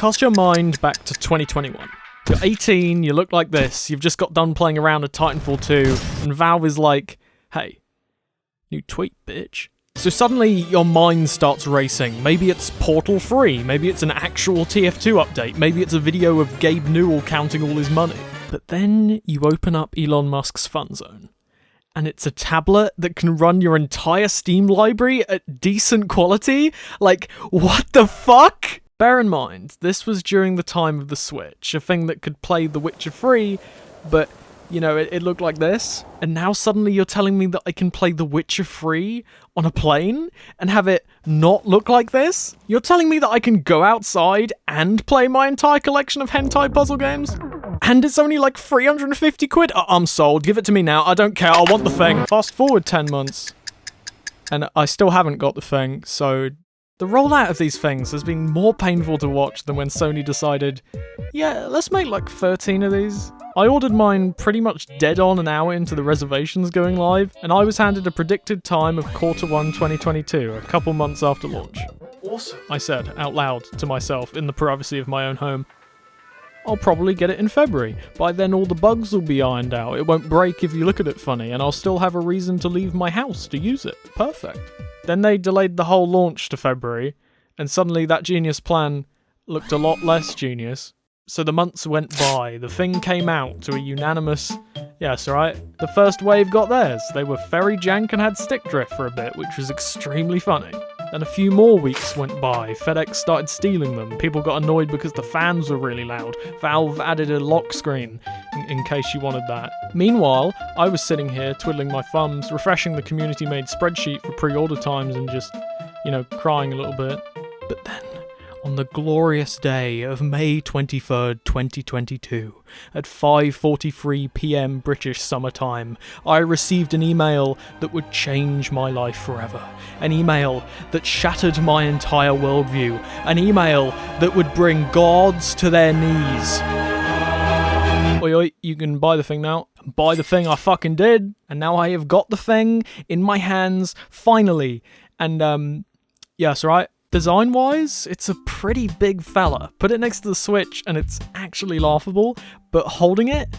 Cast your mind back to 2021. You're 18, you look like this, you've just got done playing around with Titanfall 2, and Valve is like, hey, new tweet, bitch. So suddenly your mind starts racing. Maybe it's Portal 3, maybe it's an actual TF2 update, maybe it's a video of Gabe Newell counting all his money. But then you open up Elon Musk's Fun Zone, and it's a tablet that can run your entire Steam library at decent quality? Like, what the fuck? Bear in mind, this was during the time of the Switch, a thing that could play The Witcher free, but, you know, it looked like this. And now suddenly you're telling me that I can play The Witcher free on a plane and have it not look like this? You're telling me that I can go outside and play my entire collection of hentai puzzle games? And it's only like 350 quid? I'm sold. Give it to me now. I don't care. I want the thing. Fast forward 10 months. And I still haven't got the thing, so... The rollout of these things has been more painful to watch than when Sony decided, yeah, let's make like 13 of these. I ordered mine pretty much dead on an hour into the reservations going live, and I was handed a predicted time of Q1 2022, a couple months after launch. Awesome, I said out loud to myself in the privacy of my own home. I'll probably get it in February. By then all the bugs will be ironed out, it won't break if you look at it funny, and I'll still have a reason to leave my house to use it. Perfect. Then they delayed the whole launch to February, and suddenly that genius plan looked a lot less genius. So the months went by, the thing came out to a unanimous, yes, right, the first wave got theirs. They were very jank and had stick drift for a bit, which was extremely funny. Then a few more weeks went by, FedEx started stealing them, people got annoyed because the fans were really loud, Valve added a lock screen, in case you wanted that. Meanwhile, I was sitting here twiddling my thumbs, refreshing the community-made spreadsheet for pre-order times and just, you know, crying a little bit. But then, on the glorious day of May 23rd, 2022, at 5:43 PM British summertime, I received an email that would change my life forever. An email that shattered my entire worldview. An email that would bring gods to their knees. Oi, oi, you can buy the thing now. Buy the thing, I fucking did. And now I have got the thing in my hands, finally. And, yes, right? Design-wise, it's a pretty big fella. Put it next to the Switch and it's actually laughable, but holding it,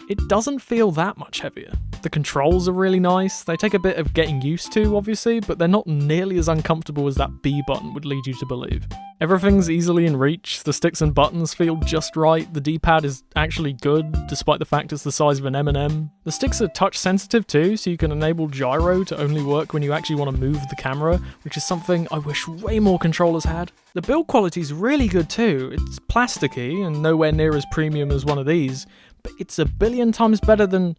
it doesn't feel that much heavier. The controls are really nice. They take a bit of getting used to, obviously, but they're not nearly as uncomfortable as that B button would lead you to believe. Everything's easily in reach, the sticks and buttons feel just right, the D-pad is actually good, despite the fact it's the size of an M&M. The sticks are touch sensitive too, so you can enable gyro to only work when you actually want to move the camera, which is something I wish way more controllers had. The build quality's really good too. It's plasticky and nowhere near as premium as one of these, but it's a billion times better than,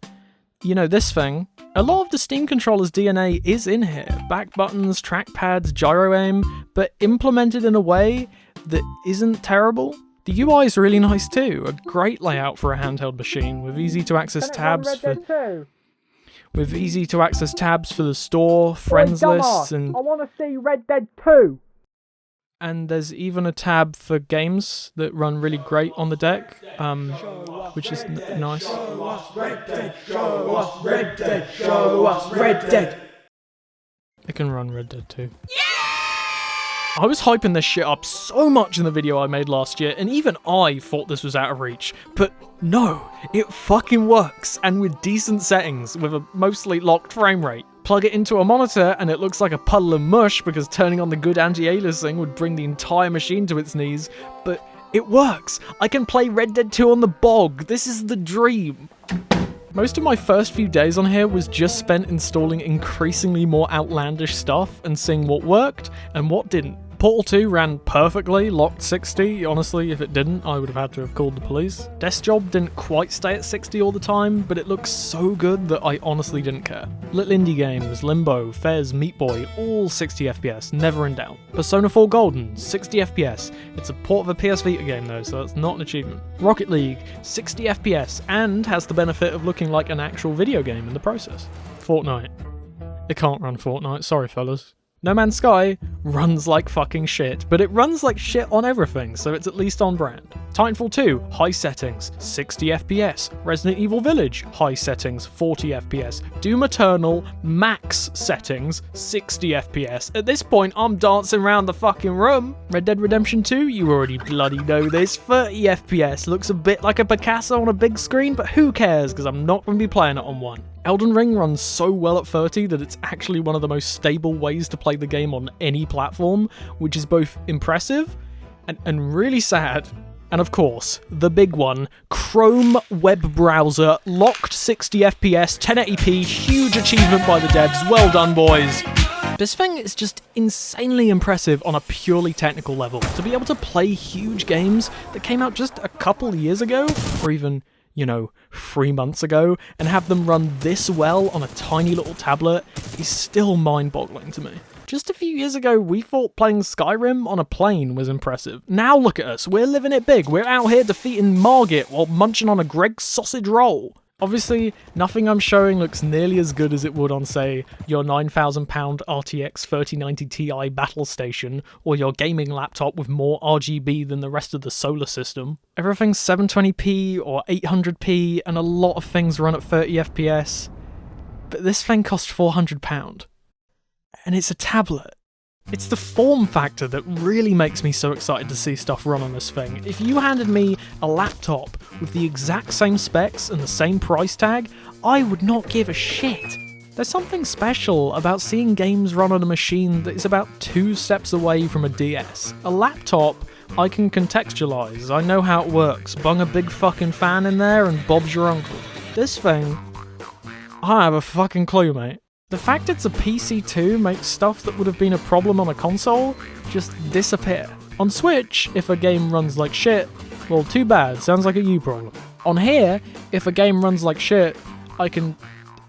you know, this thing. A lot of the Steam controller's DNA is in here. Back buttons, trackpads, gyro aim, but implemented in a way that isn't terrible. The UI is really nice too. A great layout for a handheld machine with easy to access tabs for the store, friends lists, and I want to see Red Dead 2. And there's even a tab for games that run really great on the deck, which is nice. Show us Red Dead, show us Red Dead, show us Red Dead. It can run Red Dead 2. I was hyping this shit up so much in the video I made last year, and even I thought this was out of reach. But no, it fucking works, and with decent settings, with a mostly locked frame rate. Plug it into a monitor and it looks like a puddle of mush because turning on the good anti-aliasing would bring the entire machine to its knees, but it works! I can play Red Dead 2 on the bog, this is the dream! Most of my first few days on here was just spent installing increasingly more outlandish stuff and seeing what worked and what didn't. Portal 2 ran perfectly, locked 60. Honestly, if it didn't, I would have had to have called the police. Desk Job didn't quite stay at 60 all the time, but it looks so good that I honestly didn't care. Little indie games, Limbo, Fez, Meat Boy, all 60 FPS, never in doubt. Persona 4 Golden, 60 FPS. It's a port of a PS Vita game though, so that's not an achievement. Rocket League, 60 FPS, and has the benefit of looking like an actual video game in the process. Fortnite. It can't run Fortnite, sorry fellas. No Man's Sky runs like fucking shit, but it runs like shit on everything, so it's at least on brand. Titanfall 2, high settings, 60 FPS. Resident Evil Village, high settings, 40 FPS. Doom Eternal, max settings, 60 FPS. At this point, I'm dancing around the fucking room. Red Dead Redemption 2, you already bloody know this, 30 FPS. Looks a bit like a Picasso on a big screen, but who cares, because I'm not going to be playing it on one. Elden Ring runs so well at 30 that it's actually one of the most stable ways to play the game on any platform, which is both impressive and really sad. And of course, the big one, Chrome web browser, locked 60 FPS, 1080p, huge achievement by the devs, well done boys. This thing is just insanely impressive on a purely technical level. To be able to play huge games that came out just a couple years ago, or even 3 months ago, and have them run this well on a tiny little tablet is still mind-boggling to me. Just a few years ago, we thought playing Skyrim on a plane was impressive. Now look at us, we're living it big. We're out here defeating Margit while munching on a Greg's sausage roll. Obviously, nothing I'm showing looks nearly as good as it would on, say, your £9,000 RTX 3090 Ti battle station, or your gaming laptop with more RGB than the rest of the solar system. Everything's 720p or 800p, and a lot of things run at 30 FPS. But this thing cost £400. And it's a tablet. It's the form factor that really makes me so excited to see stuff run on this thing. If you handed me a laptop with the exact same specs and the same price tag, I would not give a shit. There's something special about seeing games run on a machine that is about 2 steps away from a DS. A laptop, I can contextualize, I know how it works. Bung a big fucking fan in there and Bob's your uncle. This thing, I don't have a fucking clue, mate. The fact it's a PC too makes stuff that would have been a problem on a console just disappear. On Switch, if a game runs like shit, well, too bad, sounds like a you problem. On here, if a game runs like shit, I can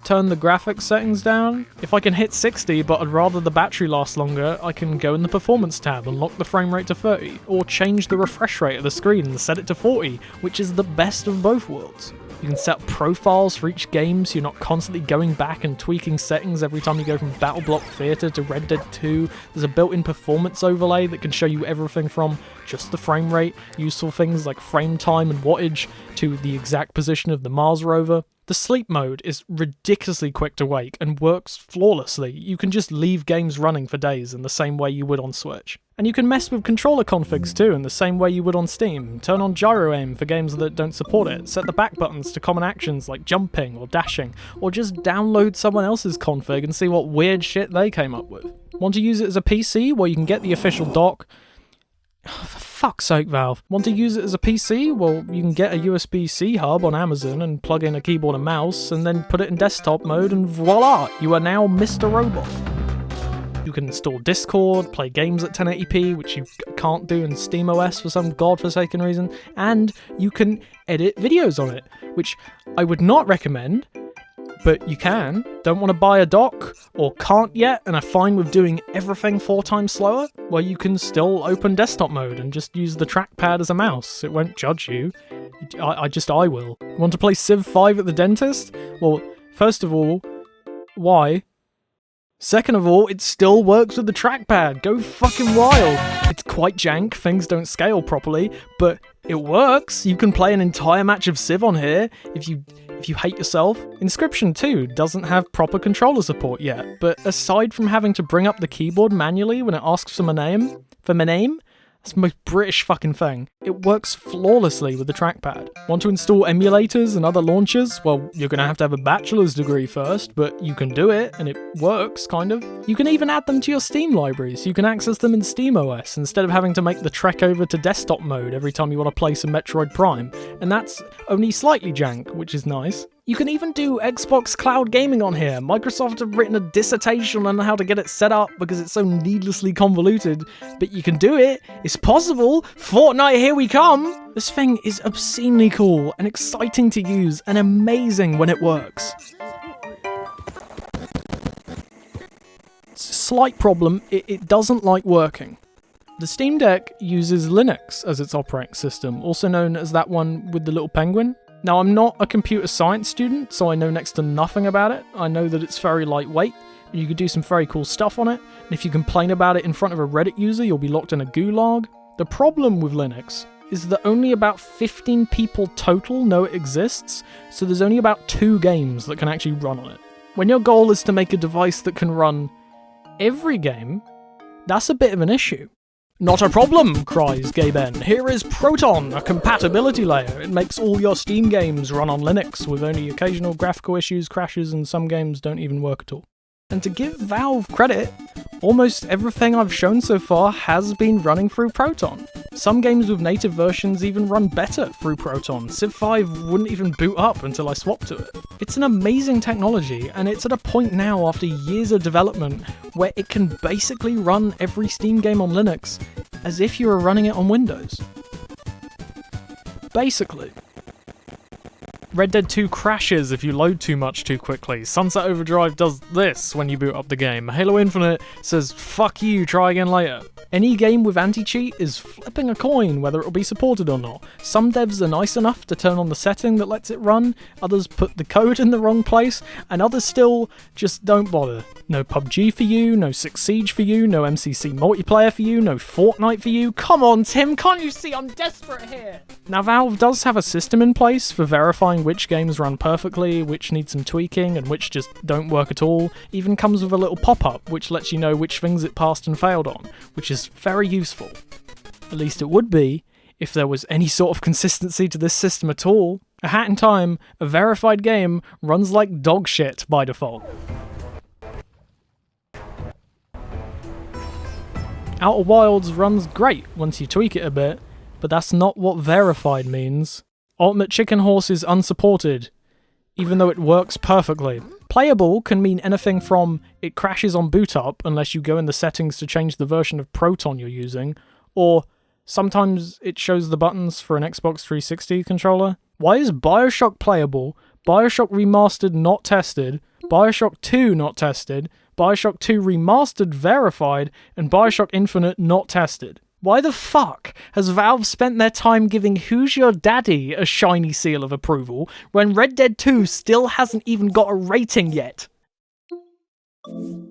turn the graphics settings down. If I can hit 60 but I'd rather the battery last longer, I can go in the performance tab and lock the frame rate to 30, or change the refresh rate of the screen and set it to 40, which is the best of both worlds. You can set up profiles for each game so you're not constantly going back and tweaking settings every time you go from Battle Block Theatre to Red Dead 2. There's a built-in performance overlay that can show you everything from just the frame rate, useful things like frame time and wattage, to the exact position of the Mars rover. The sleep mode is ridiculously quick to wake and works flawlessly. You can just leave games running for days in the same way you would on Switch. And you can mess with controller configs too in the same way you would on Steam. Turn on gyro aim for games that don't support it, set the back buttons to common actions like jumping or dashing, or just download someone else's config and see what weird shit they came up with. Want to use it as a PC? Well, you can get the official dock. For fuck's sake, Valve. Want to use it as a PC? Well, you can get a USB-C hub on Amazon and plug in a keyboard and mouse, and then put it in desktop mode, and voila, you are now Mr. Robot. You can install Discord, play games at 1080p, which you can't do in SteamOS for some godforsaken reason, and you can edit videos on it, which I would not recommend, but you can. Don't want to buy a dock, or can't yet, and are fine with doing everything 4 times slower? Well, you can still open desktop mode and just use the trackpad as a mouse. It won't judge you. I will. Want to play Civ 5 at the dentist? Well, first of all, why? Second of all, it still works with the trackpad. Go fucking wild. It's quite jank, things don't scale properly, but it works. You can play an entire match of Civ on here if you hate yourself. Inscription 2 doesn't have proper controller support yet, but aside from having to bring up the keyboard manually when it asks for my name, that's the most British fucking thing. It works flawlessly with the trackpad. Want to install emulators and other launchers? Well, you're gonna have to have a bachelor's degree first, but you can do it, and it works, kind of. You can even add them to your Steam libraries. You can access them in SteamOS instead of having to make the trek over to desktop mode every time you want to play some Metroid Prime. And that's only slightly jank, which is nice. You can even do Xbox Cloud Gaming on here. Microsoft have written a dissertation on how to get it set up because it's so needlessly convoluted, but you can do it. It's possible. Fortnite, here we come. This thing is obscenely cool and exciting to use and amazing when it works. Slight problem, it doesn't like working. The Steam Deck uses Linux as its operating system, also known as that one with the little penguin. Now, I'm not a computer science student, so I know next to nothing about it. I know that it's very lightweight, and you could do some very cool stuff on it, and if you complain about it in front of a Reddit user, you'll be locked in a gulag. The problem with Linux is that only about 15 people total know it exists, so there's only about 2 games that can actually run on it. When your goal is to make a device that can run every game, that's a bit of an issue. Not a problem, cries Gabe Newell. Here is Proton, a compatibility layer. It makes all your Steam games run on Linux, with only occasional graphical issues, crashes, and some games don't even work at all. And to give Valve credit, almost everything I've shown so far has been running through Proton. Some games with native versions even run better through Proton. Civ 5 wouldn't even boot up until I swapped to it. It's an amazing technology, and it's at a point now after years of development where it can basically run every Steam game on Linux as if you were running it on Windows. Basically. Red Dead 2 crashes if you load too much too quickly. Sunset Overdrive does this when you boot up the game. Halo Infinite says, fuck you, try again later. Any game with anti-cheat is flipping a coin whether it'll be supported or not. Some devs are nice enough to turn on the setting that lets it run, others put the code in the wrong place, and others still just don't bother. No PUBG for you, no Six Siege for you, no MCC multiplayer for you, no Fortnite for you. Come on, Tim, can't you see I'm desperate here? Now, Valve does have a system in place for verifying which games run perfectly, which need some tweaking, and which just don't work at all. Even comes with a little pop-up which lets you know which things it passed and failed on, which is very useful. At least it would be, if there was any sort of consistency to this system at all. A Hat in Time, a verified game, runs like dog shit by default. Outer Wilds runs great once you tweak it a bit, but that's not what verified means. Ultimate Chicken Horse is unsupported, even though it works perfectly. Playable can mean anything from it crashes on boot up unless you go in the settings to change the version of Proton you're using, or sometimes it shows the buttons for an Xbox 360 controller. Why is Bioshock playable, Bioshock Remastered not tested, Bioshock 2 not tested, Bioshock 2 Remastered verified, and Bioshock Infinite not tested? Why the fuck has Valve spent their time giving Who's Your Daddy a shiny seal of approval when Red Dead 2 still hasn't even got a rating yet? Well,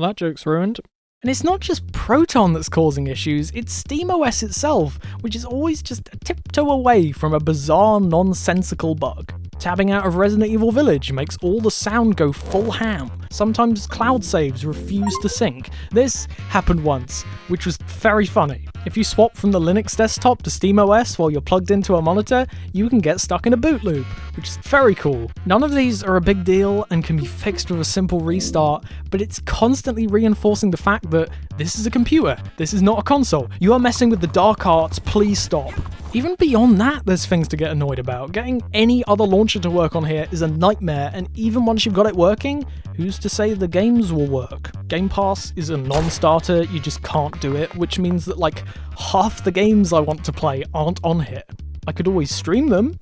that joke's ruined. And it's not just Proton that's causing issues, it's SteamOS itself, which is always just a tiptoe away from a bizarre, nonsensical bug. Tabbing out of Resident Evil Village makes all the sound go full ham. Sometimes cloud saves refuse to sync. This happened once, which was very funny. If you swap from the Linux desktop to SteamOS while you're plugged into a monitor, you can get stuck in a boot loop, which is very cool. None of these are a big deal and can be fixed with a simple restart, but it's constantly reinforcing the fact that this is a computer, this is not a console. You are messing with the dark arts, please stop. Even beyond that, there's things to get annoyed about. Getting any other launcher to work on here is a nightmare, and even once you've got it working, who's to say the games will work? Game Pass is a non-starter, you just can't do it, which means that like half the games I want to play aren't on here. I could always stream them,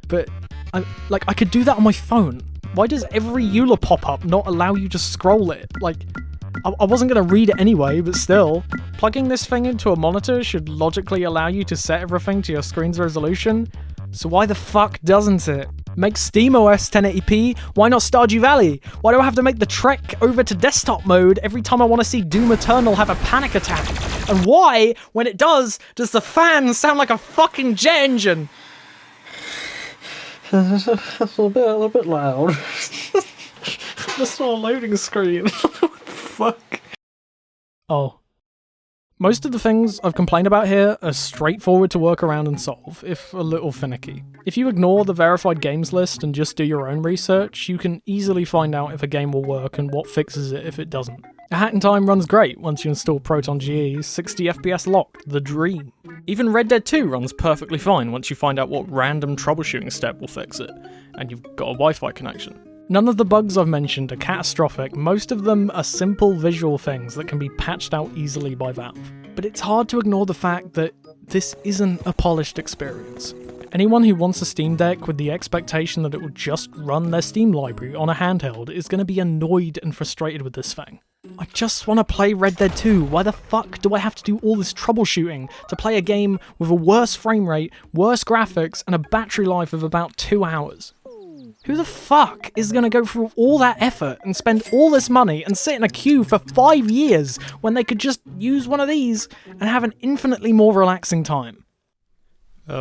but I could do that on my phone. Why does every EULA pop-up not allow you to scroll it? Like, I wasn't going to read it anyway, but still. Plugging this thing into a monitor should logically allow you to set everything to your screen's resolution, so why the fuck doesn't it? Make SteamOS 1080p, why not Stardew Valley? Why do I have to make the trek over to desktop mode every time I want to see Doom Eternal have a panic attack? And why, when it does the fan sound like a fucking jet engine? That's a bit loud. That's not a loading screen. What the fuck? Oh. Most of the things I've complained about here are straightforward to work around and solve, if a little finicky. If you ignore the verified games list and just do your own research, you can easily find out if a game will work and what fixes it if it doesn't. A Hat in Time runs great once you install Proton GE, 60 FPS locked, the dream. Even Red Dead 2 runs perfectly fine once you find out what random troubleshooting step will fix it, and you've got a Wi-Fi connection. None of the bugs I've mentioned are catastrophic, most of them are simple visual things that can be patched out easily by Valve. But it's hard to ignore the fact that this isn't a polished experience. Anyone who wants a Steam Deck with the expectation that it will just run their Steam library on a handheld is going to be annoyed and frustrated with this thing. I just want to play Red Dead 2, why the fuck do I have to do all this troubleshooting to play a game with a worse frame rate, worse graphics, and a battery life of about 2 hours? Who the fuck is going to go through all that effort and spend all this money and sit in a queue for 5 years when they could just use one of these and have an infinitely more relaxing time?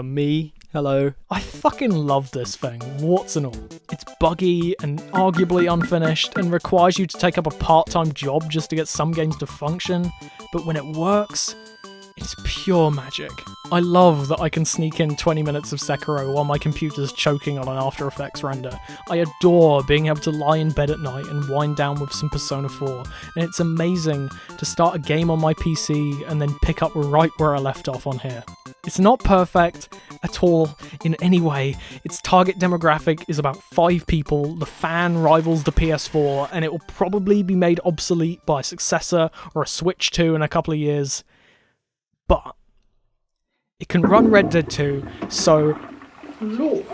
Me? Hello. I fucking love this thing, warts and all. It's buggy and arguably unfinished and requires you to take up a part-time job just to get some games to function, but when it works, it's pure magic. I love that I can sneak in 20 minutes of Sekiro while my computer's choking on an After Effects render. I adore being able to lie in bed at night and wind down with some Persona 4, and it's amazing to start a game on my PC and then pick up right where I left off on here. It's not perfect at all in any way. Its target demographic is about 5 people, the fan rivals the PS4, and it will probably be made obsolete by a successor or a Switch 2 in a couple of years. But it can run Red Dead 2, so Lord,